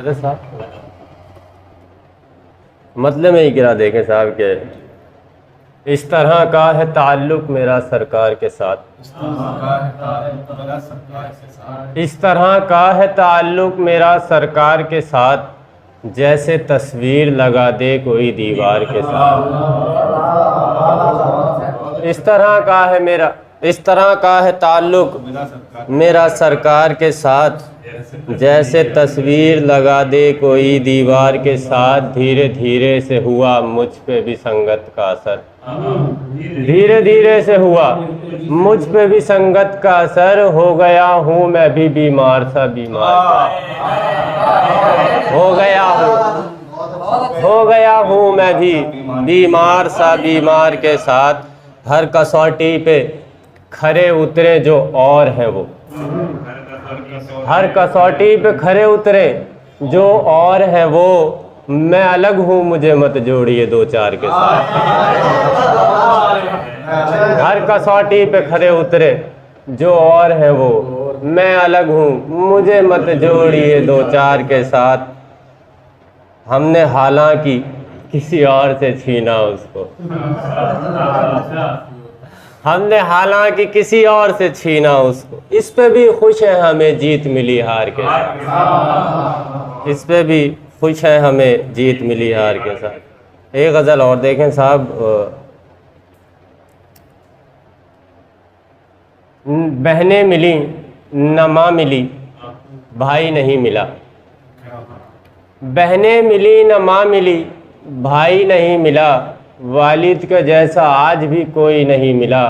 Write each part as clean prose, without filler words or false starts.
अरे साहब मतलब में ही गिरा देखें साहब के इस तरह का है ताल्लुक मेरा सरकार के साथ, इस तरह का है ताल्लुक मेरा सरकार के साथ, जैसे तस्वीर लगा दे कोई दीवार के साथ। इस तरह का है ताल्लुक मेरा सरकार के साथ, जैसे तस्वीर लगा दे कोई दीवार के साथ। धीरे धीरे से हुआ मुझ पे भी संगत का असर, धीरे धीरे से हुआ मुझ पे भी संगत का असर। हो गया हूँ मैं भी बीमार सा बीमार, हो गया हूँ मैं भी बीमार सा बीमार के साथ। हर कसौटी पे खरे उतरे जो और हैं वो, हर कसौटी पे खरे उतरे जो और है वो। मैं अलग हूँ मुझे मत जोड़िए दो चार के साथ। हर कसौटी पे खरे उतरे जो और है वो, मैं अलग हूँ मुझे मत जोड़िए दो चार के साथ। हमने हालांकि किसी और से छीना उसको, हमने हालांकि किसी और से छीना उसको। इस पे भी खुश है हमें जीत मिली हार के साथ, इस पे भी खुश है हमें जीत मिली हार के साथ। एक गज़ल और देखें साहब, बहनें मिली न माँ मिली भाई नहीं मिला, बहनें मिली न माँ मिली भाई नहीं मिला। वालिद का जैसा आज भी कोई नहीं मिला।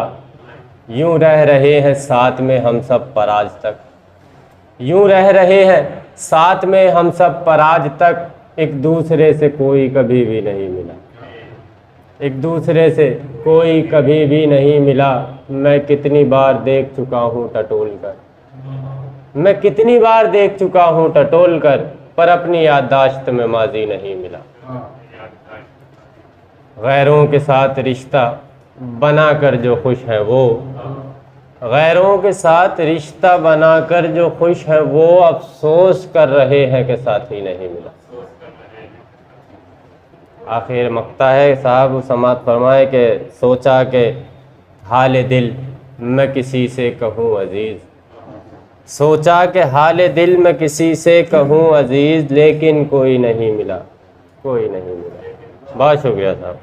यूं रह रहे हैं साथ में हम सब पर आज तक, यूं रह रहे हैं साथ में हम सब पर आज तक। एक दूसरे से कोई कभी भी नहीं मिला, एक दूसरे से कोई कभी भी नहीं मिला। मैं कितनी बार देख चुका हूँ टटोल कर, मैं कितनी बार देख चुका हूँ टटोल कर, पर अपनी याददाश्त में माजी नहीं मिला। गैरों के साथ रिश्ता बनाकर जो खुश हैं वो, गैरों के साथ रिश्ता बनाकर जो खुश हैं वो, अफसोस कर रहे हैं कि साथी नहीं मिला। आखिर मक्ता है साहब, समात फरमाए कि सोचा कि हाल दिल मैं किसी से कहूँ अजीज़, सोचा कि हाल दिल मैं किसी से कहूँ अजीज़, लेकिन कोई नहीं मिला, कोई नहीं मिला। बहुत शुक्रिया साहब।